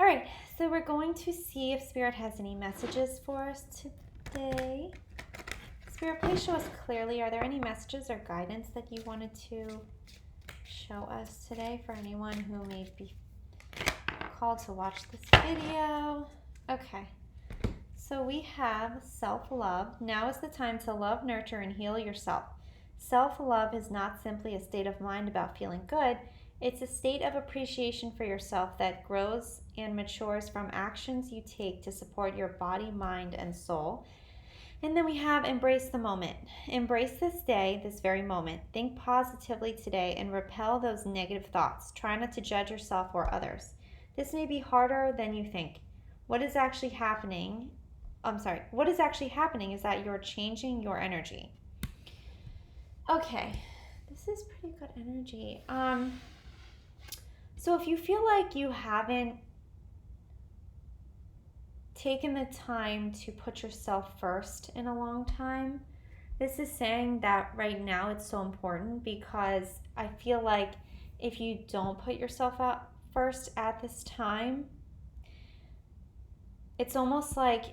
All right, so we're going to see if Spirit has any messages for us today. Spirit, please show us clearly. Are there any messages or guidance that you wanted to show us today for anyone who may be called to watch this video? Okay, so we have self-love. Now is the time to love, nurture, and heal yourself. Self-love is not simply a state of mind about feeling good. It's a state of appreciation for yourself that grows and matures from actions you take to support your body, mind, and soul. And then we have embrace the moment. Embrace this day, this very moment. Think positively today and repel those negative thoughts. Try not to judge yourself or others. This may be harder than you think. What is actually happening is that you're changing your energy. Okay, this is pretty good energy. So if you feel like you haven't taken the time to put yourself first in a long time, this is saying that right now it's so important, because I feel like if you don't put yourself out first at this time, it's almost like,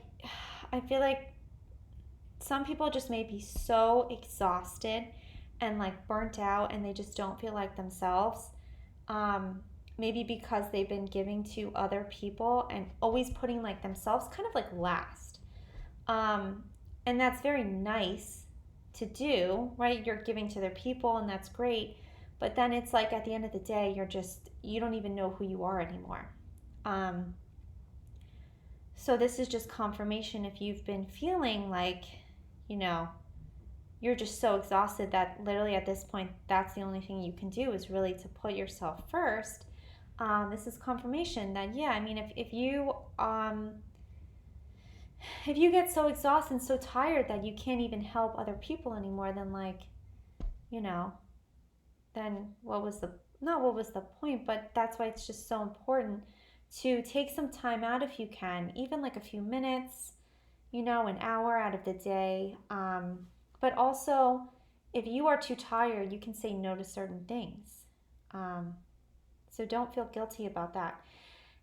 I feel like some people just may be so exhausted and like burnt out, and they just don't feel like themselves. Maybe because they've been giving to other people and always putting like themselves kind of like last. And that's very nice to do, right? You're giving to their people and that's great. But then it's like at the end of the day, you don't even know who you are anymore. So this is just confirmation if you've been feeling like, you're just so exhausted that literally at this point, that's the only thing you can do is really to put yourself first. This is confirmation that, if you get so exhausted and so tired that you can't even help other people anymore, then then what was the point? But that's why it's just so important to take some time out if you can, even like a few minutes, an hour out of the day. But also, if you are too tired, you can say no to certain things. So don't feel guilty about that.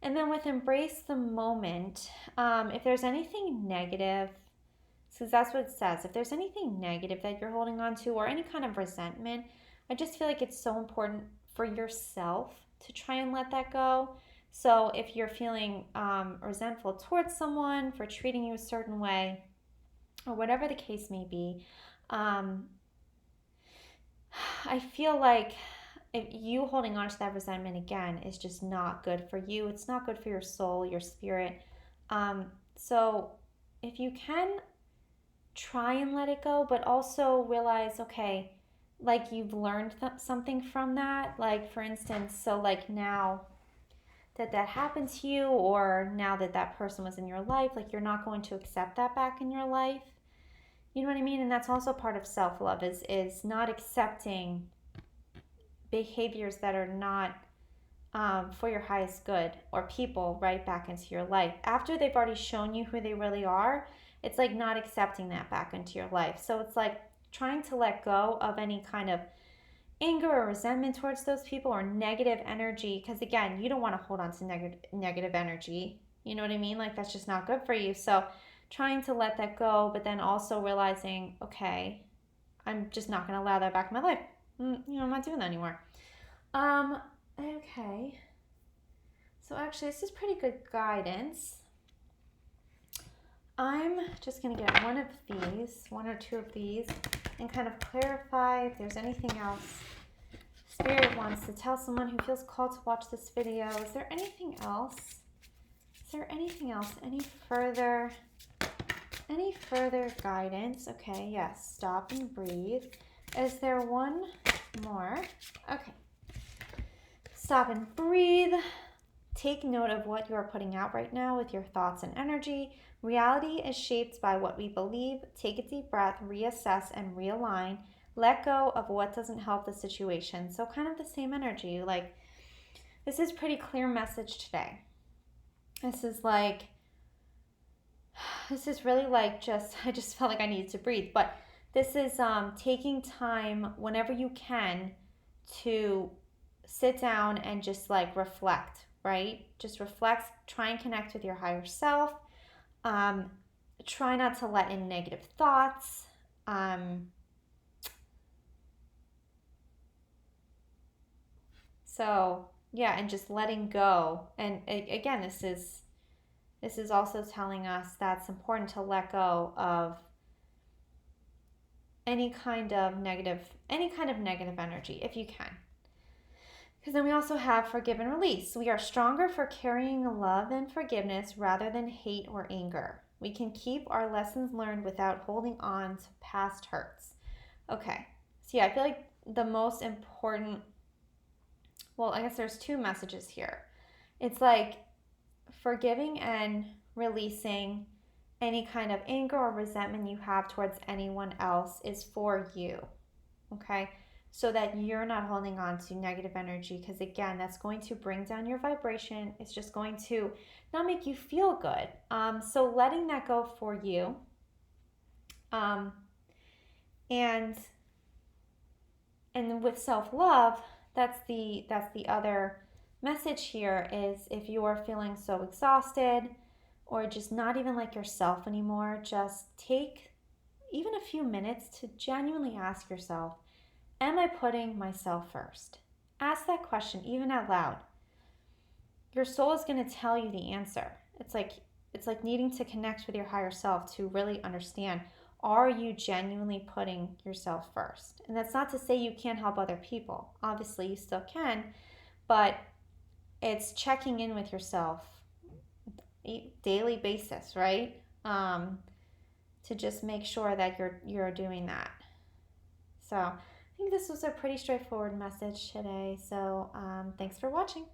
And then with embrace the moment, if there's anything negative, because that's what it says, if there's anything negative that you're holding on to or any kind of resentment, I just feel like it's so important for yourself to try and let that go. So if you're feeling resentful towards someone for treating you a certain way, or whatever the case may be, I feel like if you holding on to that resentment again is just not good for you. It's not good for your soul, your spirit. So if you can, try and let it go, but also realize, okay, like you've learned something from that. Like for instance, so like now that happened to you, or now that person was in your life, like you're not going to accept that back in your life. You know what I mean? And that's also part of self-love is not accepting behaviors that are not for your highest good, or people right back into your life. After they've already shown you who they really are, it's like not accepting that back into your life. So it's like trying to let go of any kind of anger or resentment towards those people or negative energy, because again, you don't want to hold on to negative energy. You know what I mean? Like that's just not good for you. So trying to let that go, but then also realizing, okay, I'm just not going to allow that back in my life. I'm not doing that anymore. Okay. So actually, this is pretty good guidance. I'm just going to get one or two of these, and kind of clarify if there's anything else Spirit wants to tell someone who feels called to watch this video. Is there anything else? Any further guidance? Okay, yes. Stop and breathe. Is there one more? Okay. Stop and breathe. Take note of what you are putting out right now with your thoughts and energy. Reality is shaped by what we believe. Take a deep breath, reassess, and realign. Let go of what doesn't help the situation. So kind of the same energy. Like, this is pretty clear message today. This is really like I just felt like I needed to breathe. But this is taking time whenever you can to sit down and just like reflect right? Just reflect, try and connect with your higher self. Try not to let in negative thoughts. So yeah, and just letting go. And again, this is also telling us that it's important to let go of any kind of negative energy if you can. Because then we also have forgive and release. We are stronger for carrying love and forgiveness rather than hate or anger. We can keep our lessons learned without holding on to past hurts. Okay, so yeah, I feel like the most important, well, I guess there's two messages here. It's like forgiving and releasing any kind of anger or resentment you have towards anyone else is for you, okay? So that you're not holding on to negative energy, because again, that's going to bring down your vibration. It's just going to not make you feel good. So letting that go for you. And with self-love, that's the other message here is if you are feeling so exhausted or just not even like yourself anymore, just take even a few minutes to genuinely ask yourself, am I putting myself first? Ask that question even out loud. Your soul is going to tell you the answer. It's like needing to connect with your higher self to really understand, are you genuinely putting yourself first? And that's not to say you can't help other people. Obviously, you still can, but it's checking in with yourself daily basis, right? To just make sure that you're doing that. So I think this was a pretty straightforward message today. So thanks for watching.